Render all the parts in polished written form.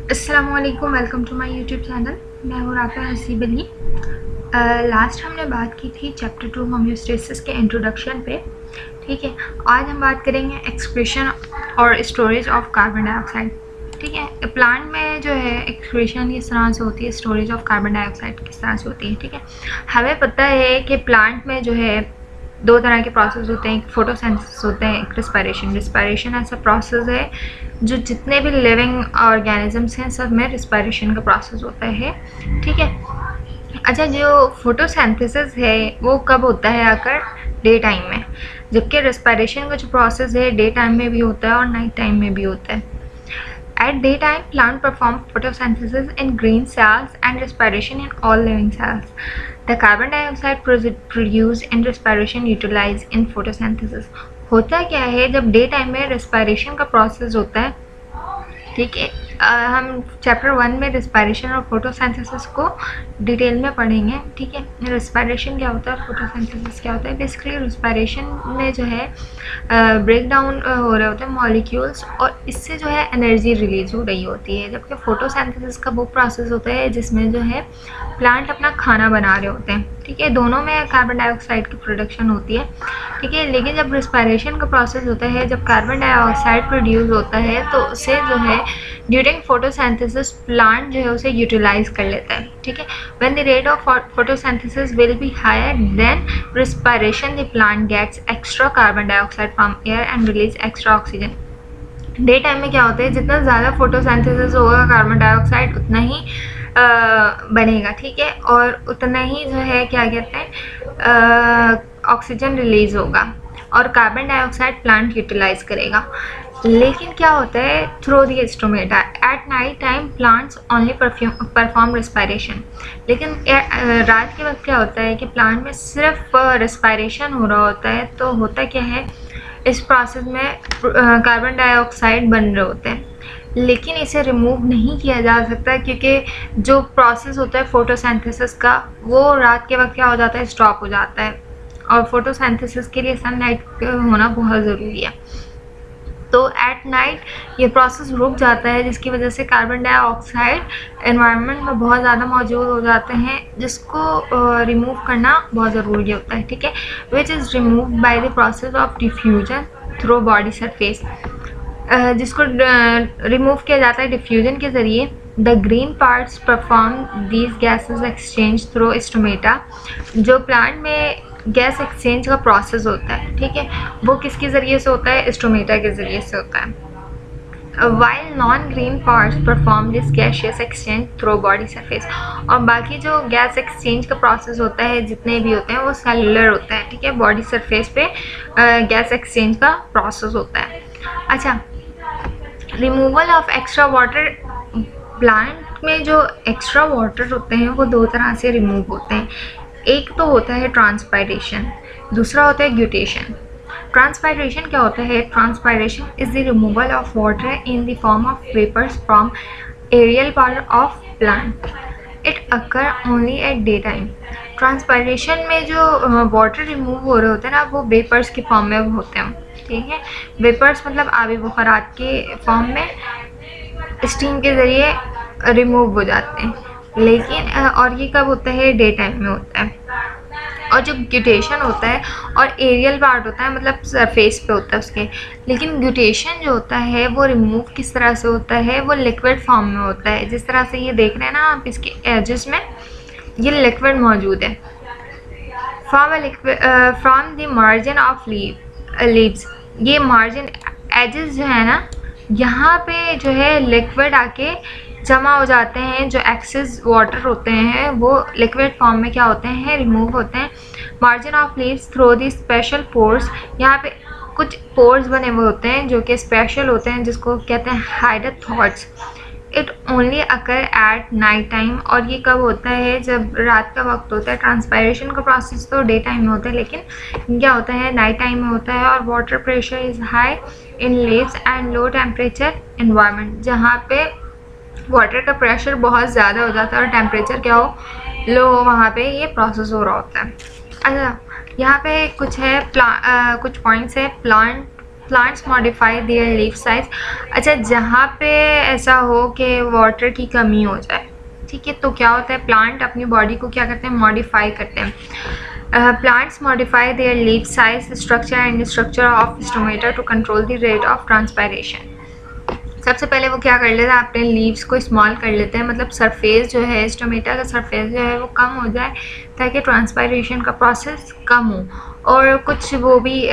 अस्सलामुअलैकुम, welcome to my YouTube channel. मैं हूँ राफ़ा हसीब अली। लास्ट हमने बात की थी चैप्टर 2 होम्योस्टेसिस के इंट्रोडक्शन पे। ठीक है, आज हम बात करेंगे एक्सक्रीशन और स्टोरेज ऑफ कार्बन डाइऑक्साइड। ठीक है, प्लांट में जो है एक्सक्रीशन किस तरह से होती है, स्टोरेज ऑफ कार्बन डाइऑक्साइड किस तरह से होती है। ठीक है, हमें पता है कि प्लांट में जो है दो तरह के प्रोसेस होते हैं, एक फोटोसिंथेसिस होते हैं, एक रिस्पायरेशन। रिस्पायरेशन ऐसा प्रोसेस है जो जितने भी लिविंग ऑर्गेनिजम्स हैं सब में रिस्पायरेशन का प्रोसेस होता है। ठीक है, अच्छा, जो फोटोसिंथेसिस है वो कब होता है? आकर डे टाइम में, जबकि रिस्पायरेशन का जो प्रोसेस है डे टाइम में भी होता है और नाइट टाइम में भी होता है। At daytime, plant perform photosynthesis in green cells and respiration in all living cells. The carbon dioxide produced in respiration utilized in photosynthesis. होता क्या है जब डे टाइम में रिस्पायरेशन का प्रोसेस होता है? ठीक है, हम चैप्टर 1 में रिस्पायरेशन और फोटोसिंथेसिस को डिटेल में पढ़ेंगे। ठीक है, रिस्पायरेशन क्या होता है, फोटोसिंथेसिस क्या होता है। बेसिकली रिस्पायरेशन में जो है ब्रेक डाउन हो रहे होते हैं मॉलिक्यूल्स और इससे जो है एनर्जी रिलीज हो रही होती है, जबकि फोटोसिंथेसिस का वो प्रोसेस होता है जिसमें जो है प्लांट अपना खाना बना रहे होते हैं। ठीक है, दोनों में कार्बन डाइऑक्साइड की प्रोडक्शन होती है। ठीक है, लेकिन जब रिस्पायरेशन का प्रोसेस होता है, जब कार्बन डाइऑक्साइड प्रोड्यूस होता है तो उसे जो है ड्यूरिंग फोटोसिंथेसिस प्लांट जो है उसे यूटिलाइज कर लेता है। ठीक है, when the rate of photosynthesis will be higher than respiration the plant gets extra carbon dioxide from air and release extra oxygen. Day time में क्या होता है, जितना ज़्यादा फोटोसिंथेसिस होगा कार्बन डाइऑक्साइड उतना ही बनेगा। ठीक है, और उतना ही जो है क्या कहते हैं ऑक्सीजन रिलीज होगा और कार्बन डाइऑक्साइड प्लांट यूटिलाइज करेगा। लेकिन क्या होता है, through the stomata eight night time plants only perform respiration. लेकिन रात के वक्त क्या होता है कि प्लांट में सिर्फ रिस्पायरेशन हो रहा होता है। तो होता क्या है, इस प्रोसेस में कार्बन डाइऑक्साइड बन रहे होते हैं, लेकिन इसे रिमूव नहीं किया जा सकता क्योंकि जो प्रोसेस होता है फोटोसिंथेसिस का वो रात के वक्त क्या हो जाता है, स्टॉप हो जाता है। और फोटोसिंथेसिस के लिए सनलाइट होना बहुत ज़रूरी है। तो एट नाइट ये प्रोसेस रुक जाता है, जिसकी वजह से कार्बन डाइऑक्साइड एनवायरनमेंट में बहुत ज़्यादा मौजूद हो जाते हैं, जिसको रिमूव करना बहुत ज़रूरी होता है। ठीक है, which is remove by the process of diffusion through body surface. जिसको रिमूव किया जाता है डिफ्यूजन के ज़रिए। The green parts perform these gases exchange through stomata. जो प्लांट में गैस एक्सचेंज का प्रोसेस होता है, ठीक है, वो किसके ज़रिए से होता है, स्टोमेटा के ज़रिए से होता है। While non green parts perform this gaseous exchange through body surface. और बाकी जो गैस एक्सचेंज का प्रोसेस होता है जितने भी होते हैं वो सेलुलर होता है। ठीक है, बॉडी सरफेस पे गैस एक्सचेंज का प्रोसेस होता है। अच्छा, removal of extra water. Plant में जो एक्स्ट्रा वाटर होते हैं वो दो तरह से रिमूव होते हैं। एक तो होता है ट्रांसपायरेशन, दूसरा होता है ग्यूटेशन। ट्रांसपायरेशन क्या होता है? Transpiration is the removal of water in the form of vapours from aerial part of plant. It occur only at day time. Transpiration में जो वाटर रिमूव हो रहे होते हैं ना, वो वेपर्स के फॉर्म में होते हैं। ठीक है, वेपर्स मतलब आबी बुखारात के फॉर्म में स्टीम के ज़रिए रिमूव हो जाते हैं। लेकिन और ये कब होता है? डे टाइम में होता है। और जो ग्यूटेशन होता है और एरियल पार्ट होता है मतलब सरफेस पे होता है उसके। लेकिन ग्यूटेशन जो होता है वो रिमूव किस तरह से होता है? वो लिक्विड फॉर्म में होता है। जिस तरह से ये देख रहे हैं ना आप, इसके एजेस में ये लिक्विड मौजूद है। From the margin of leaves. ये मार्जिन एजेस जो है ना, यहाँ पे जो है लिक्विड आके जमा हो जाते हैं। जो एक्सेस वाटर होते हैं वो लिक्विड फॉर्म में क्या होते हैं? रिमूव होते हैं। Margin of leaves through the special pores. यहाँ पे कुछ पोर्स बने हुए होते हैं जो कि स्पेशल होते हैं, जिसको कहते हैं हाइड्रोथॉट्स। It only occur at night time. और ये कब होता है? जब रात का वक्त होता है। ट्रांसपायरेशन का प्रोसेस तो डे टाइम में होता है, लेकिन क्या होता है? नाइट टाइम में होता है। और water pressure is high in leaves and low temperature environment. जहाँ पे वाटर का प्रेशर बहुत ज़्यादा हो जाता है और टेम्परेचर क्या हो? लो हो, वहाँ पे ये प्रोसेस हो रहा होता है। अच्छा, यहाँ पे कुछ है कुछ पॉइंट्स है plant plants modify their leaf size. अच्छा, जहाँ पे ऐसा हो कि वाटर की कमी हो जाए, ठीक है, तो क्या होता है, प्लांट अपनी बॉडी को क्या करते हैं, मॉडिफाई करते हैं। Plants modify their leaf size, structure and structure of stomata to control the rate of transpiration. सबसे पहले वो क्या कर लेते हैं, अपने लीव्स को स्मॉल कर लेते हैं, मतलब सरफेस जो है, स्टोमेटा का सरफेस जो है वो कम हो जाए ताकि ट्रांसपायरेशन का प्रोसेस कम हो। और कुछ वो भी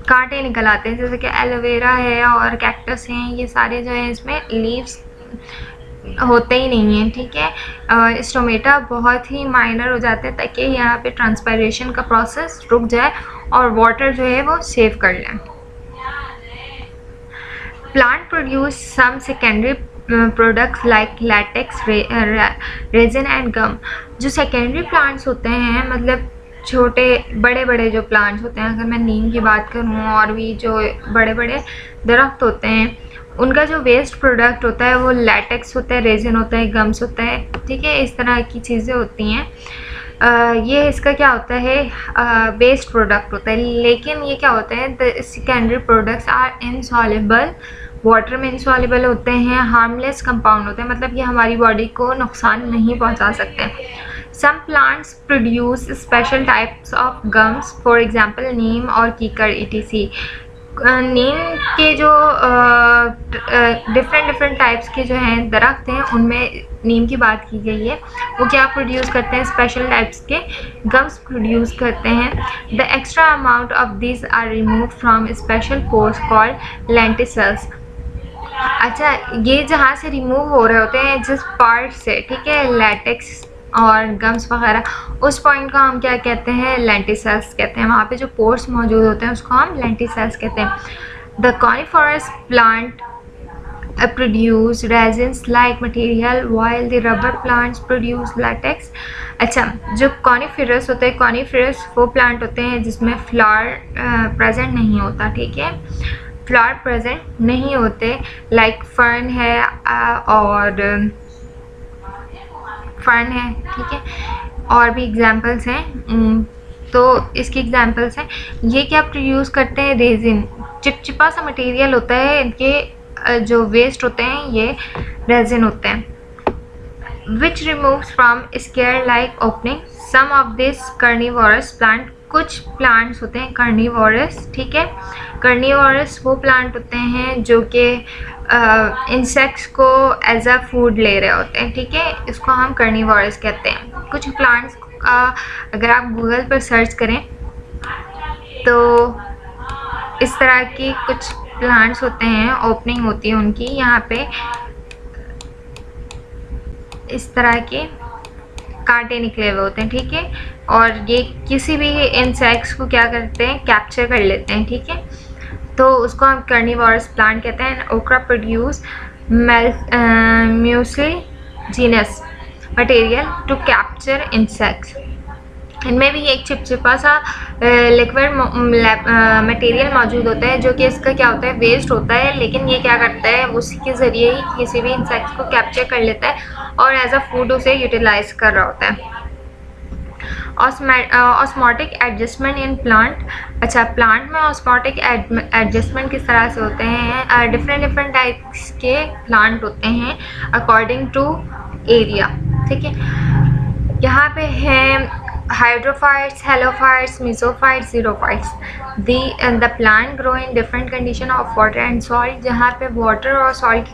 कांटे निकल आते हैं, जैसे कि एलोवेरा है और कैक्टस हैं, ये सारे जो है इसमें लीव्स होते ही नहीं हैं, ठीक है। स्टोमेटा बहुत ही माइनर हो जाते हैं ताकि यहाँ पे ट्रांसपायरेशन का प्रोसेस रुक जाए और वाटर जो है वो सेव कर लें। Plant produce some secondary products like latex, resin and gum। जो secondary plants होते हैं, मतलब छोटे बड़े बड़े जो प्लांट्स होते हैं, अगर मैं नीम की बात करूँ और भी जो बड़े बड़े दरख्त होते हैं, उनका जो वेस्ट प्रोडक्ट होता है वो लैटेक्स होता है, रेजिन होता है, गम्स होता है, ठीक है, इस तरह की चीज़ें होती हैं। ये इसका क्या होता है, वेस्ट प्रोडक्ट होता है। लेकिन ये क्या होता है, the secondary products are insoluble, water में इनसॉल्युबल होते हैं, हार्मलेस कंपाउंड होते हैं, मतलब ये हमारी बॉडी को नुकसान नहीं पहुंचा सकते। Some plants produce special types of gums, for example नीम और कीकर etc। नीम के जो डिफरेंट टाइप्स के जो हैं दरख्त हैं, उनमें नीम की बात की गई है, वो क्या प्रोड्यूस करते हैं, स्पेशल टाइप्स के गम्स प्रोड्यूस करते हैं। The extra amount of this are remove from special pores called lenticels. अच्छा, ये जहाँ से रिमूव हो रहे होते हैं, जिस पार्ट से, ठीक है, लैटेक्स और गम्स वगैरह, उस पॉइंट को हम क्या कहते हैं, लेंटिसल्स कहते हैं। वहाँ पे जो पोर्स मौजूद होते हैं उसको हम लेंटिसल्स कहते हैं। The coniferous plant produce resins like material while the rubber plants produce latex. अच्छा, जो कॉनिफरस होते हैं, कॉनिफरस वो प्लांट होते हैं जिसमें फ्लावर प्रेजेंट नहीं होता, ठीक है, फ्लावर प्रेजेंट नहीं होते, लाइक फर्न है और फर्न है, ठीक है, और भी एग्जांपल्स हैं। तो इसकी एग्जांपल्स हैं, ये क्या प्रोड्यूस करते हैं, रेजिन, चिपचिपा सा मटेरियल होता है, इनके जो वेस्ट होते हैं ये रेजिन होते हैं। Which removes from scare like opening some of this carnivorous plant. कुछ प्लांट्स होते हैं कार्निवोरस, ठीक है, कार्निवोरस वो प्लांट होते हैं जो कि इंसेक्ट्स को एज अ फूड ले रहे होते हैं, ठीक है, इसको हम कार्निवोरस कहते हैं। कुछ प्लांट्स का अगर आप गूगल पर सर्च करें तो इस तरह की कुछ प्लांट्स होते हैं, ओपनिंग होती है उनकी, यहाँ पे इस तरह के कांटे निकले हुए होते हैं, ठीक है, और ये किसी भी इंसेक्ट्स को क्या करते हैं, कैप्चर कर लेते हैं, ठीक है, तो उसको हम कार्निवोरस प्लांट कहते हैं। Okra produce mucilaginous material to capture insects. इनमें भी एक चिपचिपा सा लिक्विड मटेरियल मौजूद होता है, जो कि इसका क्या होता है, वेस्ट होता है, लेकिन ये क्या करता है, उसी के ज़रिए ही किसी भी इंसेक्ट्स को कैप्चर कर लेता है और एज अ फूड उसे यूटिलाइज कर रहा होता है। Osmotic adjustment in plant. अच्छा, प्लांट में ऑस्मोटिक एडजस्टमेंट किस तरह से होते हैं, डिफरेंट टाइप्स के प्लांट होते हैं अकॉर्डिंग टू एरिया, ठीक है। यहाँ पे हैं hydrophytes, halophytes, mesophytes, xerophytes। The plant grow in different condition of water and soil। जहाँ पे water और soil की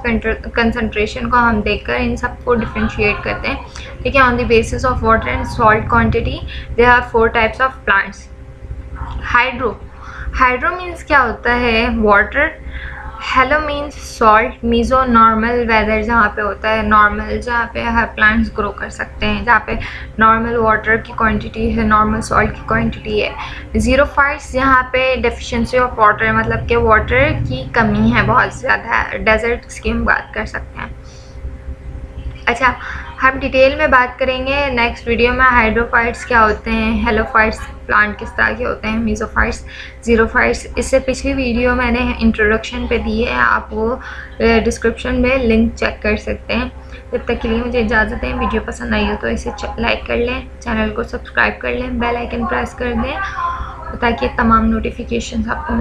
concentration को हम देखकर इन सबको differentiate करते हैं, ठीक है। On the basis of water and salt quantity, there are 4 types of plants। Hydro means क्या होता है, water। Halo means salt. Meso normal weather जहाँ पे होता है, नॉर्मल जहाँ पे हर प्लांट्स ग्रो कर सकते हैं, जहाँ पे नॉर्मल वाटर की क्वांटिटी है, नॉर्मल सॉल्ट की क्वांटिटी है। ज़ीरोफाइट्स जहाँ पे डेफिशिएंसी ऑफ वाटर, मतलब कि वाटर की कमी है बहुत ज़्यादा, डेजर्ट्स की हम बात कर सकते हैं। अच्छा, हम डिटेल में बात करेंगे नेक्स्ट वीडियो में हाइड्रोफाइट्स क्या होते हैं, हेलोफाइट्स प्लांट किस तरह के होते हैं, मीज़ोफाइट्स, ज़ीरोफाइट्स। इससे पिछली वीडियो मैंने इंट्रोडक्शन पे दी है, आप वो डिस्क्रिप्शन में लिंक चेक कर सकते हैं। जब तक के लिए मुझे इजाज़त है। वीडियो पसंद आई हो तो इसे लाइक कर लें, चैनल को सब्सक्राइब कर लें, बेल आइकन प्रेस कर दें ताकि तमाम नोटिफिकेशन आपको